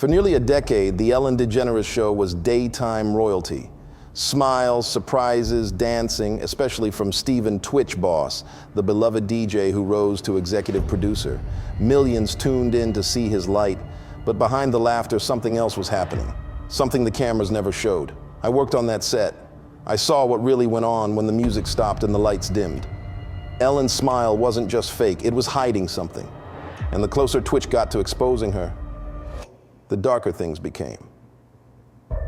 For nearly a decade, the Ellen DeGeneres Show was daytime royalty. Smiles, surprises, dancing, especially from Stephen "tWitch" Boss, the beloved DJ who rose to executive producer. Millions tuned in to see his light, but behind the laughter, something else was happening. Something the cameras never showed. I worked on that set. I saw what really went on when the music stopped and the lights dimmed. Ellen's smile wasn't just fake, it was hiding something. And the closer Twitch got to exposing her, the darker things became.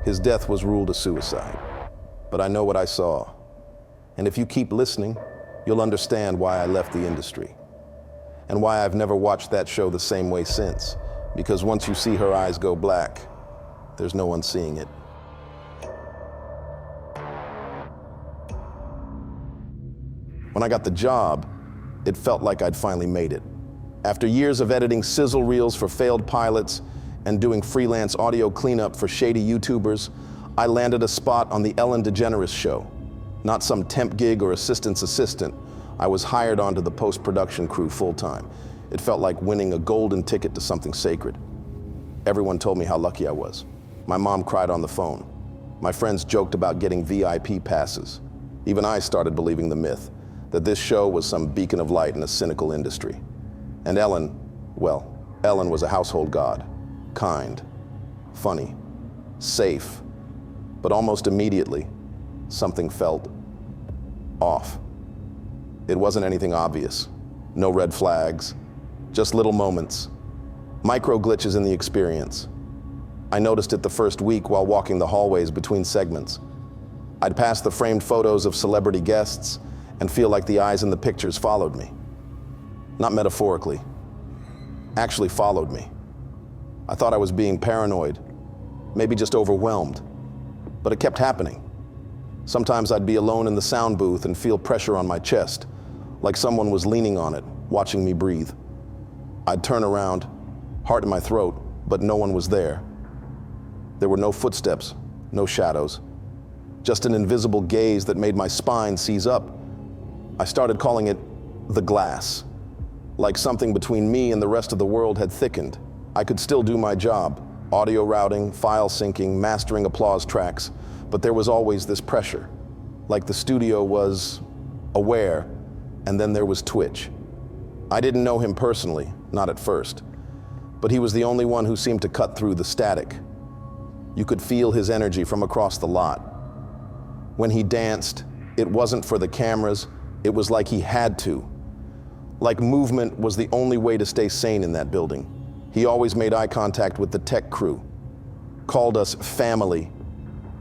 His death was ruled a suicide. But I know what I saw. And if you keep listening, you'll understand why I left the industry. And why I've never watched that show the same way since. Because once you see her eyes go black, there's no one seeing it. When I got the job, it felt like I'd finally made it. After years of editing sizzle reels for failed pilots and doing freelance audio cleanup for shady YouTubers, I landed a spot on the Ellen DeGeneres Show. Not some temp gig or assistant's assistant. I was hired onto the post-production crew full-time. It felt like winning a golden ticket to something sacred. Everyone told me how lucky I was. My mom cried on the phone. My friends joked about getting VIP passes. Even I started believing the myth that this show was some beacon of light in a cynical industry. And Ellen, well, Ellen was a household god. Kind, funny, safe. But almost immediately, something felt off. It wasn't anything obvious. No red flags, just little moments. Micro glitches in the experience. I noticed it the first week while walking the hallways between segments. I'd pass the framed photos of celebrity guests and feel like the eyes in the pictures followed me. Not metaphorically, actually followed me. I thought I was being paranoid, maybe just overwhelmed, but it kept happening. Sometimes I'd be alone in the sound booth and feel pressure on my chest, like someone was leaning on it, watching me breathe. I'd turn around, heart in my throat, but no one was there. There were no footsteps, no shadows, just an invisible gaze that made my spine seize up. I started calling it the glass, like something between me and the rest of the world had thickened. I could still do my job, audio routing, file syncing, mastering applause tracks, but there was always this pressure, like the studio was aware, and then there was Twitch. I didn't know him personally, not at first, but he was the only one who seemed to cut through the static. You could feel his energy from across the lot. When he danced, it wasn't for the cameras, it was like he had to. Like movement was the only way to stay sane in that building. He always made eye contact with the tech crew, called us family,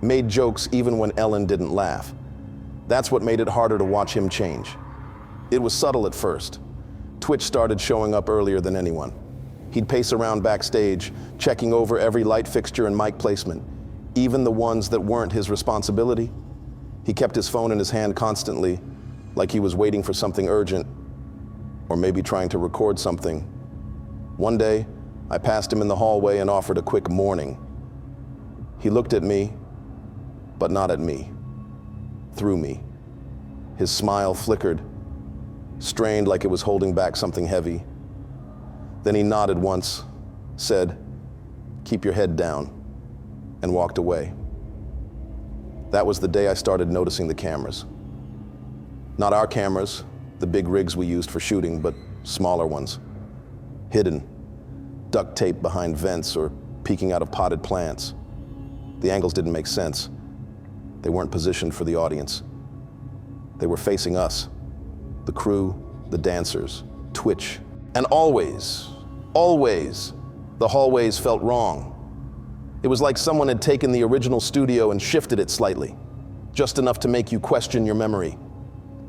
made jokes even when Ellen didn't laugh. That's what made it harder to watch him change. It was subtle at first. Twitch started showing up earlier than anyone. He'd pace around backstage, checking over every light fixture and mic placement, even the ones that weren't his responsibility. He kept his phone in his hand constantly, like he was waiting for something urgent, or maybe trying to record something. One day, I passed him in the hallway and offered a quick morning. He looked at me, but not at me, through me. His smile flickered, strained like it was holding back something heavy. Then he nodded once, said, "Keep your head down," and walked away. That was the day I started noticing the cameras. Not our cameras, the big rigs we used for shooting, but smaller ones. Hidden, duct taped behind vents or peeking out of potted plants. The angles didn't make sense. They weren't positioned for the audience. They were facing us, the crew, the dancers, Twitch. And always, the hallways felt wrong. It was like someone had taken the original studio and shifted it slightly, just enough to make you question your memory.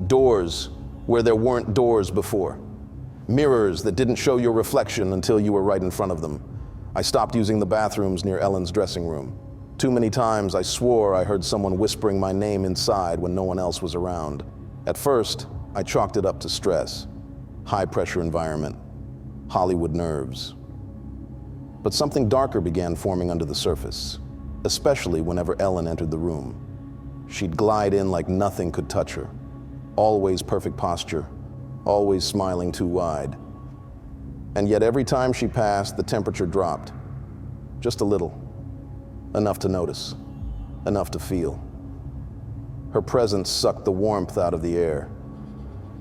Doors where there weren't doors before. Mirrors that didn't show your reflection until you were right in front of them. I stopped using the bathrooms near Ellen's dressing room. Too many times I swore I heard someone whispering my name inside when no one else was around. At first, I chalked it up to stress, high-pressure environment, Hollywood nerves. But something darker began forming under the surface, especially whenever Ellen entered the room. She'd glide in like nothing could touch her. Always perfect posture, always smiling too wide. And yet every time she passed, the temperature dropped. just a little. Enough to notice, enough to feel. Her presence sucked the warmth out of the air.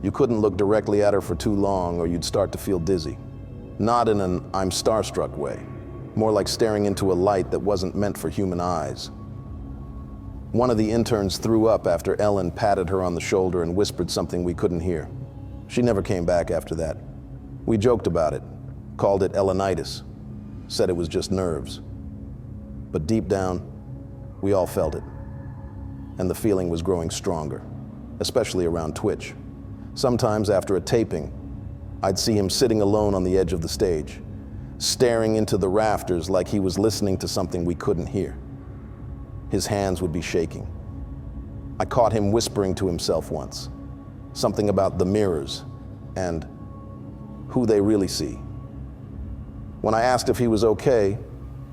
You couldn't look directly at her for too long or you'd start to feel dizzy. Not in an I'm starstruck way, more like staring into a light that wasn't meant for human eyes. One of the interns threw up after Ellen patted her on the shoulder and whispered something we couldn't hear. She never came back after that. We joked about it, called it Ellenitis, said it was just nerves. But deep down, we all felt it. And the feeling was growing stronger, especially around Twitch. Sometimes after a taping, I'd see him sitting alone on the edge of the stage, staring into the rafters like he was listening to something we couldn't hear. His hands would be shaking. I caught him whispering to himself once, something about the mirrors and who they really see. When I asked if he was okay,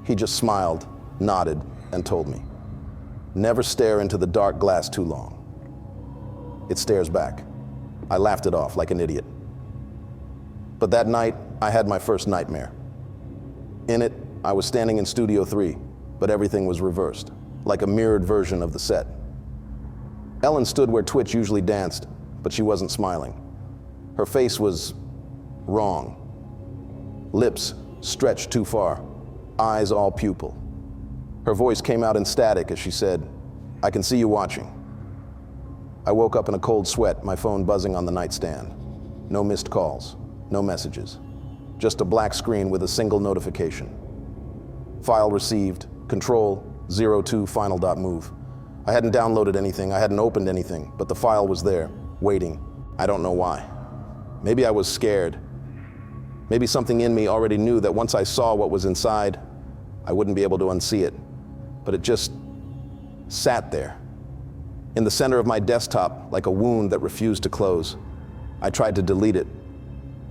he just smiled, nodded, and told me, "Never stare into the dark glass too long. It stares back." I laughed it off like an idiot. But that night, I had my first nightmare. In it, I was standing in Studio 3, but everything was reversed, like a mirrored version of the set. Ellen stood where Twitch usually danced, but she wasn't smiling. Her face was wrong. Lips stretched too far, eyes all pupil. Her voice came out in static as she said, "I can see you watching." I woke up in a cold sweat, my phone buzzing on the nightstand. No missed calls, no messages. Just a black screen with a single notification. File received, control, 02 final.move. I hadn't downloaded anything, I hadn't opened anything, but the file was there, waiting. I don't know why. Maybe I was scared. Maybe something in me already knew that once I saw what was inside, I wouldn't be able to unsee it. But it just sat there, in the center of my desktop, like a wound that refused to close. I tried to delete it.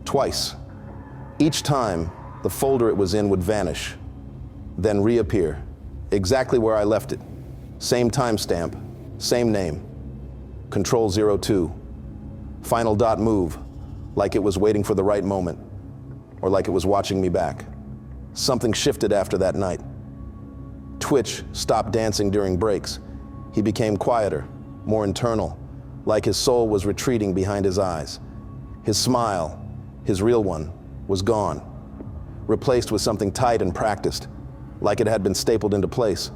Twice. Each time, the folder it was in would vanish, then reappear, exactly where I left it. Same timestamp, same name. Control 02. Final.move, like it was waiting for the right moment, or like it was watching me back. Something shifted after that night. Twitch stopped dancing during breaks. He became quieter, more internal, like his soul was retreating behind his eyes. His smile, his real one, was gone, replaced with something tight and practiced, like it had been stapled into place.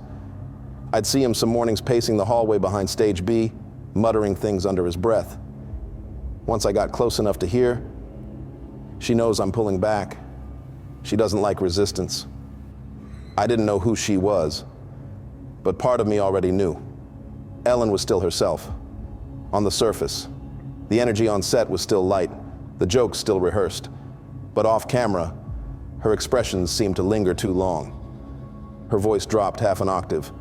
I'd see him some mornings pacing the hallway behind stage B, muttering things under his breath. Once I got close enough to hear, she knows I'm pulling back. She doesn't like resistance. I didn't know who she was, but part of me already knew. Ellen was still herself. On the surface, the energy on set was still light, the jokes still rehearsed, but off camera, her expressions seemed to linger too long. Her voice dropped half an octave.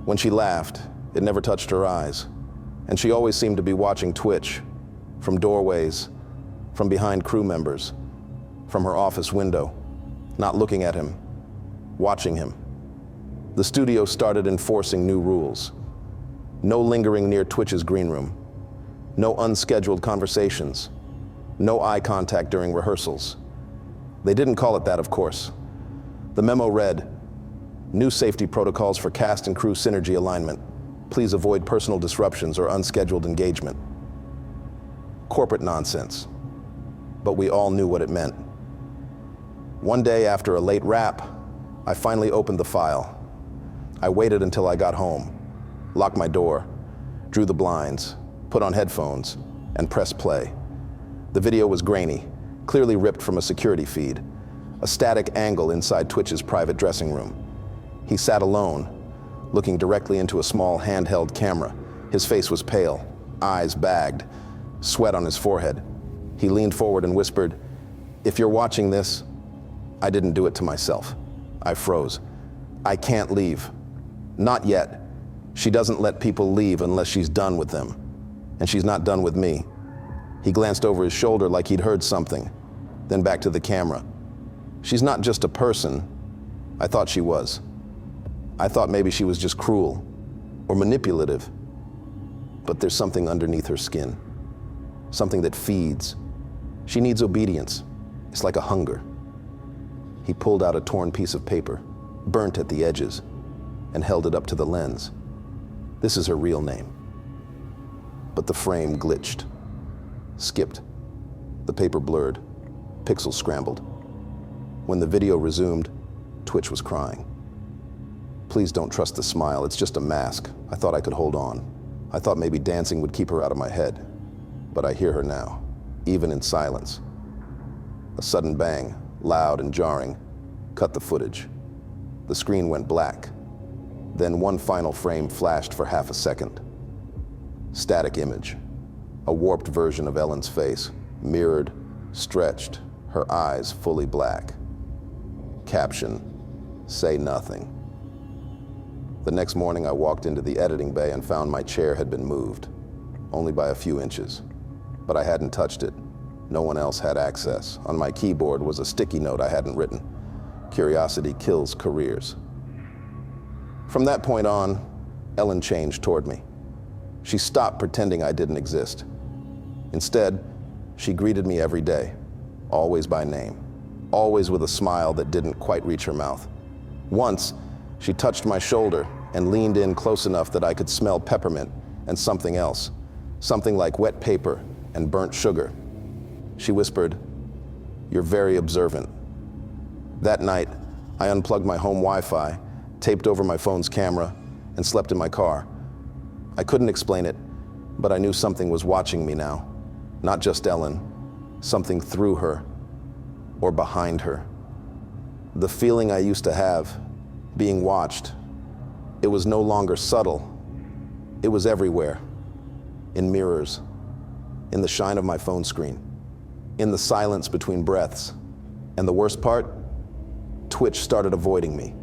When she laughed, it never touched her eyes, and she always seemed to be watching Twitch, from doorways, from behind crew members, from her office window, not looking at him, watching him. The studio started enforcing new rules. No lingering near Twitch's green room. No unscheduled conversations. No eye contact during rehearsals. They didn't call it that, of course. The memo read, "New safety protocols for cast and crew synergy alignment. Please avoid personal disruptions or unscheduled engagement." Corporate nonsense. But we all knew what it meant. One day after a late wrap, I finally opened the file. I waited until I got home, locked my door, drew the blinds, put on headphones, and pressed play. The video was grainy, clearly ripped from a security feed, a static angle inside Twitch's private dressing room. He sat alone, looking directly into a small handheld camera. His face was pale, eyes bagged, sweat on his forehead. He leaned forward and whispered, "If you're watching this, I didn't do it to myself." I froze. "I can't leave. Not yet. She doesn't let people leave unless she's done with them. And she's not done with me." He glanced over his shoulder like he'd heard something, then back to the camera. "She's not just a person. I thought she was. I thought maybe she was just cruel or manipulative. But there's something underneath her skin. Something that feeds. She needs obedience. It's like a hunger." He pulled out a torn piece of paper, burnt at the edges, and held it up to the lens. This is her real name. But the frame glitched, skipped, the paper blurred, pixels scrambled. When the video resumed, Twitch was crying. Please don't trust the smile, it's just a mask. I thought I could hold on. I thought maybe dancing would keep her out of my head. But I hear her now, even in silence. A sudden bang, loud and jarring, cut the footage. The screen went black. Then one final frame flashed for half a second. Static image, a warped version of Ellen's face, mirrored, stretched, her eyes fully black. Caption, say nothing. The next morning I walked into the editing bay and found my chair had been moved, only by a few inches. But I hadn't touched it. No one else had access. On my keyboard was a sticky note I hadn't written. Curiosity kills careers. From that point on, Ellen changed toward me. She stopped pretending I didn't exist. Instead, she greeted me every day, always by name, always with a smile that didn't quite reach her mouth. Once, she touched my shoulder and leaned in close enough that I could smell peppermint and something else, something like wet paper and burnt sugar. She whispered, "You're very observant." That night, I unplugged my home Wi-Fi, taped over my phone's camera, and slept in my car. I couldn't explain it, but I knew something was watching me now. Not just Ellen, something through her or behind her. The feeling I used to have, being watched, it was no longer subtle. It was everywhere. In mirrors, in the shine of my phone screen, in the silence between breaths. And the worst part, Twitch started avoiding me.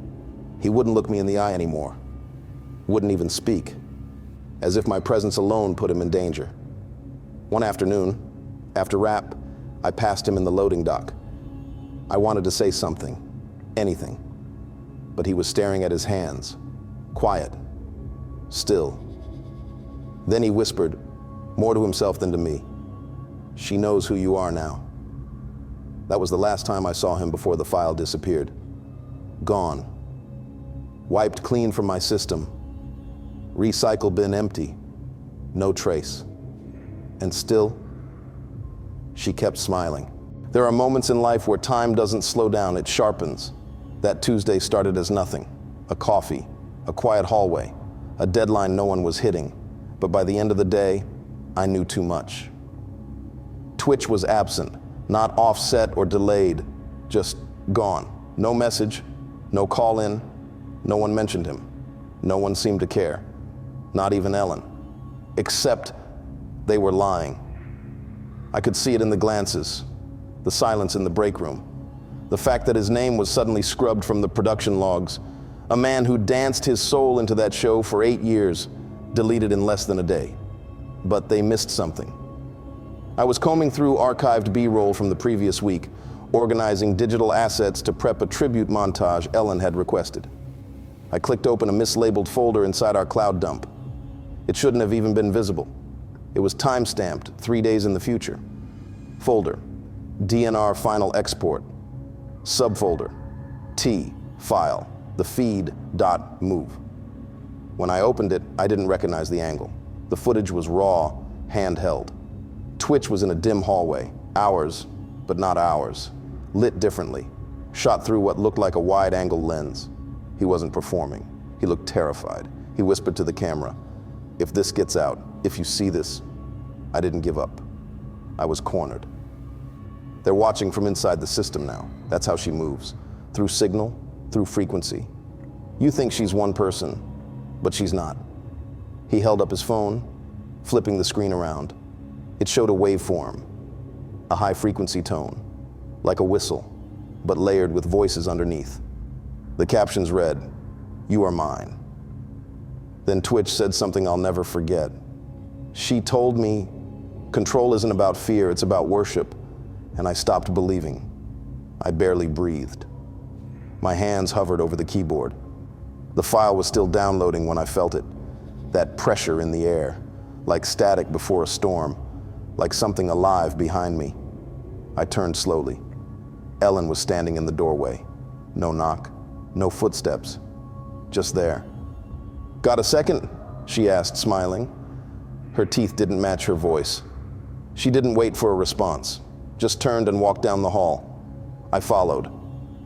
He wouldn't look me in the eye anymore, wouldn't even speak, as if my presence alone put him in danger. One afternoon, after rap, I passed him in the loading dock. I wanted to say something, anything, but he was staring at his hands, quiet, still. Then he whispered, more to himself than to me, "She knows who you are now." That was the last time I saw him before the file disappeared. Gone. Wiped clean from my system. Recycle bin empty. No trace. And still, she kept smiling. There are moments in life where time doesn't slow down, it sharpens. That Tuesday started as nothing. A coffee, a quiet hallway, a deadline no one was hitting. But by the end of the day, I knew too much. Twitch was absent, not offset or delayed, just gone. No message, no call in, no one mentioned him. No one seemed to care, not even Ellen. Except they were lying. I could see it in the glances, the silence in the break room, the fact that his name was suddenly scrubbed from the production logs. A man who danced his soul into that show for 8 years, deleted in less than a day. But they missed something. I was combing through archived B-roll from the previous week, organizing digital assets to prep a tribute montage Ellen had requested. I clicked open a mislabeled folder inside our cloud dump. It shouldn't have even been visible. It was time-stamped 3 days in the future. Folder, DNR final export. Subfolder, T, file, the feed.move. When I opened it, I didn't recognize the angle. The footage was raw, handheld. Twitch was in a dim hallway, ours, but not ours, lit differently, shot through what looked like a wide-angle lens. He wasn't performing. He looked terrified. He whispered to the camera, "If this gets out, if you see this," I didn't give up. I was cornered. They're watching from inside the system now. That's how she moves, through signal, through frequency. You think she's one person, but she's not. He held up his phone, flipping the screen around. It showed a waveform, a high-frequency tone, like a whistle, but layered with voices underneath. The captions read, "You are mine." Then Twitch said something I'll never forget. She told me, control isn't about fear, it's about worship, and I stopped believing. I barely breathed. My hands hovered over the keyboard. The file was still downloading when I felt it, that pressure in the air, like static before a storm, like something alive behind me. I turned slowly. Ellen was standing in the doorway. No knock, No footsteps. Just there. "Got a second?" she asked, smiling. Her teeth didn't match her voice. She didn't wait for a response, just turned and walked down the hall. I followed.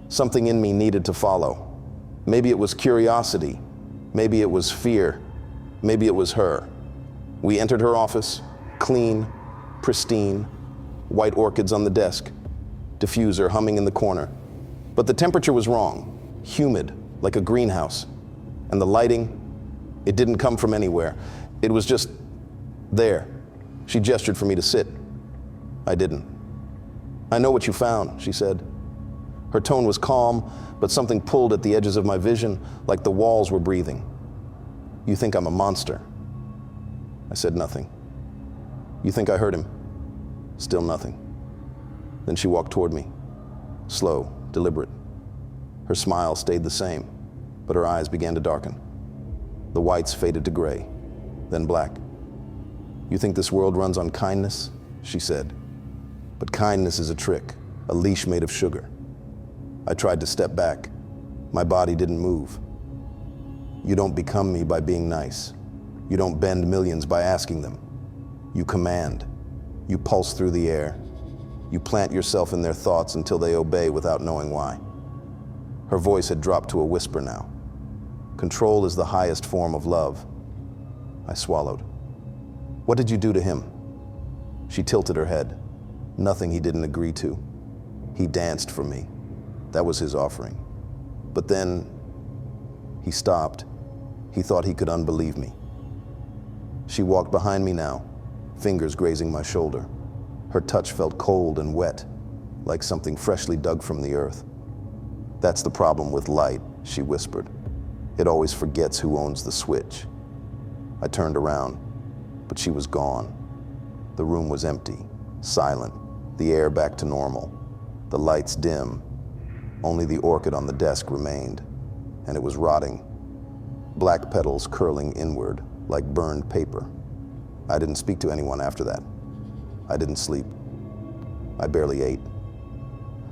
Something in me needed to follow. Maybe it was curiosity. Maybe it was fear. Maybe it was her. We entered her office, clean, pristine, white orchids on the desk, diffuser humming in the corner. But the temperature was wrong, humid, like a greenhouse. And the lighting, it didn't come from anywhere. It was just there. She gestured for me to sit. I didn't. "I know what you found," she said. Her tone was calm, but something pulled at the edges of my vision, like the walls were breathing. "You think I'm a monster?" I said nothing. "You think I hurt him?" Still nothing. Then she walked toward me, slow, deliberate. Her smile stayed the same, but her eyes began to darken. The whites faded to gray, then black. "You think this world runs on kindness?" she said. "But kindness is a trick, a leash made of sugar." I tried to step back. My body didn't move. "You don't become me by being nice. You don't bend millions by asking them. You command. You pulse through the air. You plant yourself in their thoughts until they obey without knowing why." Her voice had dropped to a whisper now. "Control is the highest form of love." I swallowed. "What did you do to him?" She tilted her head. "Nothing he didn't agree to. He danced for me. That was his offering. But then he stopped. He thought he could unbelieve me." She walked behind me now, fingers grazing my shoulder. Her touch felt cold and wet, like something freshly dug from the earth. "That's the problem with light," she whispered. "It always forgets who owns the switch." I turned around, but she was gone. The room was empty, silent, the air back to normal, the lights dim. Only the orchid on the desk remained, and it was rotting, black petals curling inward like burned paper. I didn't speak to anyone after that. I didn't sleep. I barely ate.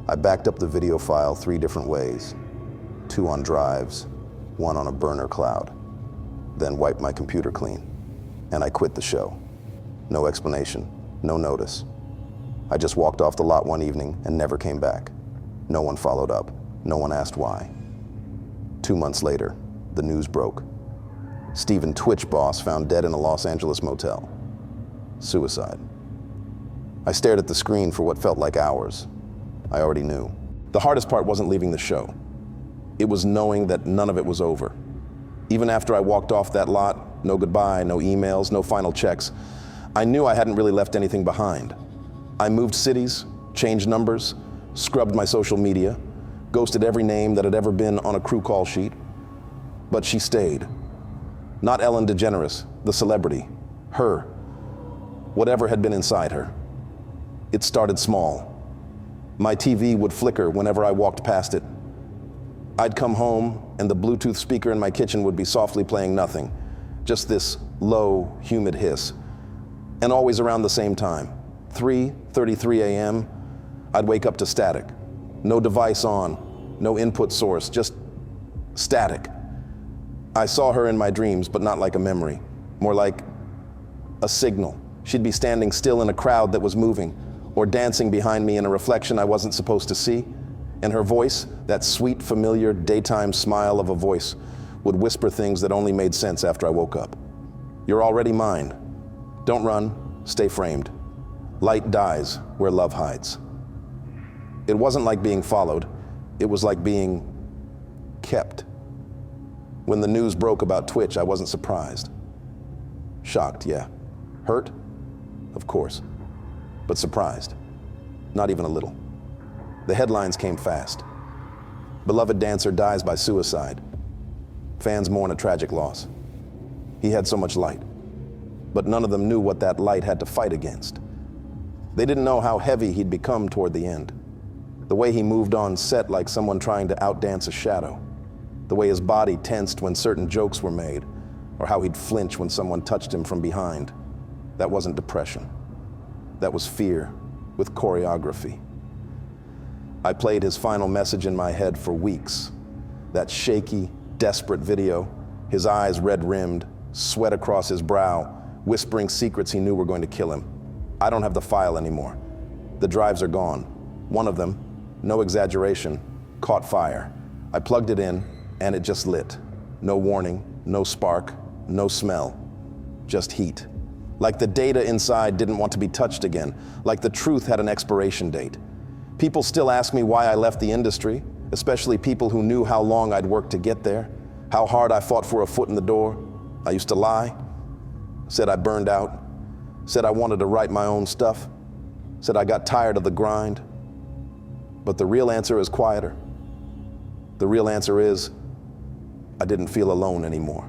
I backed up the video file 3 different ways, 2 on drives, 1 on a burner cloud, then wiped my computer clean, and I quit the show. No explanation, no notice. I just walked off the lot one evening and never came back. No one followed up. No one asked why. 2 months later, the news broke. Steven tWitch boss found dead in a Los Angeles motel. Suicide. I stared at the screen for what felt like hours. I already knew. The hardest part wasn't leaving the show. It was knowing that none of it was over. Even after I walked off that lot, no goodbye, no emails, no final checks, I knew I hadn't really left anything behind. I moved cities, changed numbers, scrubbed my social media, ghosted every name that had ever been on a crew call sheet. But she stayed. Not Ellen DeGeneres, the celebrity. Her. Whatever had been inside her. It started small. My TV would flicker whenever I walked past it. I'd come home and the Bluetooth speaker in my kitchen would be softly playing nothing. Just this low, humid hiss. And always around the same time. 3:33 a.m., I'd wake up to static. No device on, no input source, just static. I saw her in my dreams, but not like a memory, more like a signal. She'd be standing still in a crowd that was moving, or dancing behind me in a reflection I wasn't supposed to see. And her voice, that sweet, familiar, daytime smile of a voice, would whisper things that only made sense after I woke up. "You're already mine. Don't run, stay framed. Light dies where love hides." It wasn't like being followed. It was like being kept. When the news broke about tWitch, I wasn't surprised. Shocked, yeah. Hurt? Of course. But surprised. Not even a little. The headlines came fast. Beloved dancer dies by suicide. Fans mourn a tragic loss. He had so much light. But none of them knew what that light had to fight against. They didn't know how heavy he'd become toward the end. The way he moved on set like someone trying to outdance a shadow. The way his body tensed when certain jokes were made, or how he'd flinch when someone touched him from behind. That wasn't depression. That was fear with choreography. I played his final message in my head for weeks. That shaky, desperate video, his eyes red-rimmed, sweat across his brow, whispering secrets he knew were going to kill him. I don't have the file anymore. The drives are gone. One of them, no exaggeration, caught fire. I plugged it in, and it just lit. No warning, no spark, no smell, just heat. Like the data inside didn't want to be touched again, like the truth had an expiration date. People still ask me why I left the industry, especially people who knew how long I'd worked to get there, how hard I fought for a foot in the door. I used to lie, said I burned out, said I wanted to write my own stuff, said I got tired of the grind. But the real answer is quieter. The real answer is, I didn't feel alone anymore.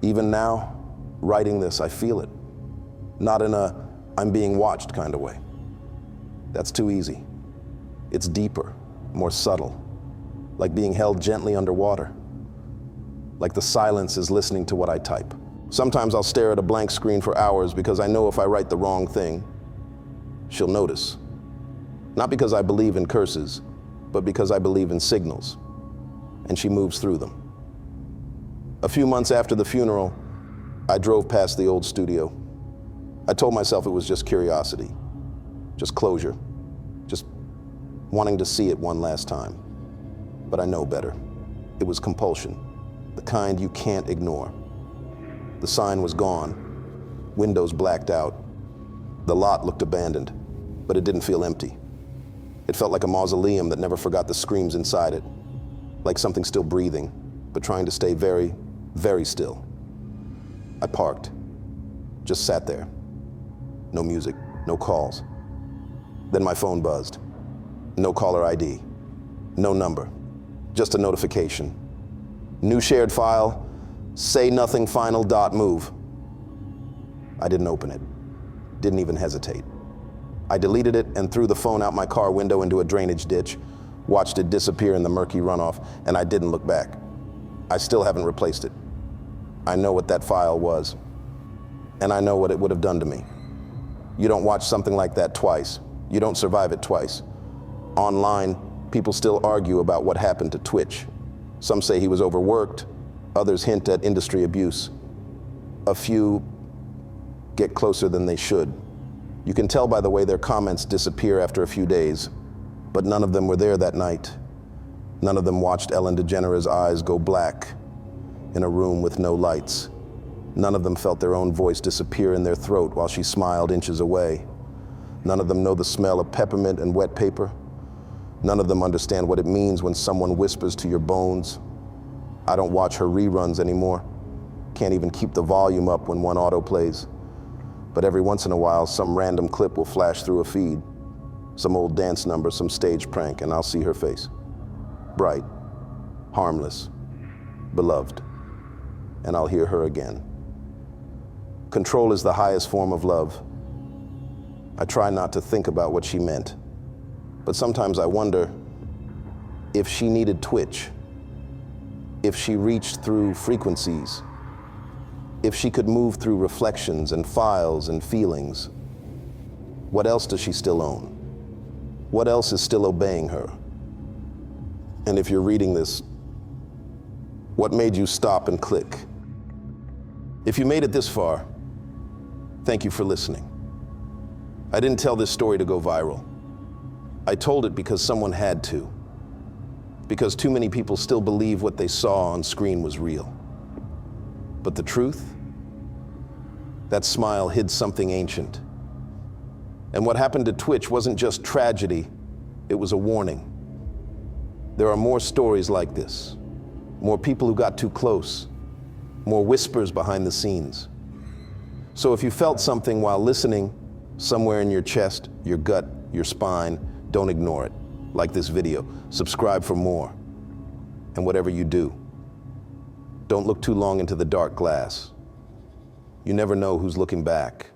Even now, writing this, I feel it. Not in a I'm being watched kind of way. That's too easy. It's deeper, more subtle, like being held gently underwater. Like the silence is listening to what I type. Sometimes I'll stare at a blank screen for hours because I know if I write the wrong thing, she'll notice. Not because I believe in curses, but because I believe in signals, and she moves through them. A few months after the funeral, I drove past the old studio. I told myself it was just curiosity, just closure, just wanting to see it one last time. But I know better. It was compulsion, the kind you can't ignore. The sign was gone, windows blacked out. The lot looked abandoned, but it didn't feel empty. It felt like a mausoleum that never forgot the screams inside it, like something still breathing, but trying to stay very, very still. I parked, just sat there. No music, no calls. Then my phone buzzed. No caller ID, no number, just a notification. New shared file, say nothing final dot move. I didn't open it, didn't even hesitate. I deleted it and threw the phone out my car window into a drainage ditch, watched it disappear in the murky runoff, and I didn't look back. I still haven't replaced it. I know what that file was, and I know what it would have done to me. You don't watch something like that twice. You don't survive it twice. Online, people still argue about what happened to tWitch. Some say he was overworked, others hint at industry abuse. A few get closer than they should. You can tell by the way their comments disappear after a few days, but none of them were there that night. None of them watched Ellen DeGeneres' eyes go black in a room with no lights. None of them felt their own voice disappear in their throat while she smiled inches away. None of them know the smell of peppermint and wet paper. None of them understand what it means when someone whispers to your bones. I don't watch her reruns anymore. Can't even keep the volume up when one autoplays. But every once in a while, some random clip will flash through a feed. Some old dance number, some stage prank, and I'll see her face. Bright, harmless, beloved. And I'll hear her again. Control is the highest form of love. I try not to think about what she meant, but sometimes I wonder if she needed tWitch, if she reached through frequencies, if she could move through reflections and files and feelings. What else does she still own? What else is still obeying her? And if you're reading this, what made you stop and click? If you made it this far, thank you for listening. I didn't tell this story to go viral. I told it because someone had to. Because too many people still believe what they saw on screen was real. But the truth? That smile hid something ancient. And what happened to tWitch wasn't just tragedy, it was a warning. There are more stories like this, more people who got too close, more whispers behind the scenes. So if you felt something while listening, somewhere in your chest, your gut, your spine, don't ignore it. Like this video, subscribe for more. And whatever you do, don't look too long into the dark glass. You never know who's looking back.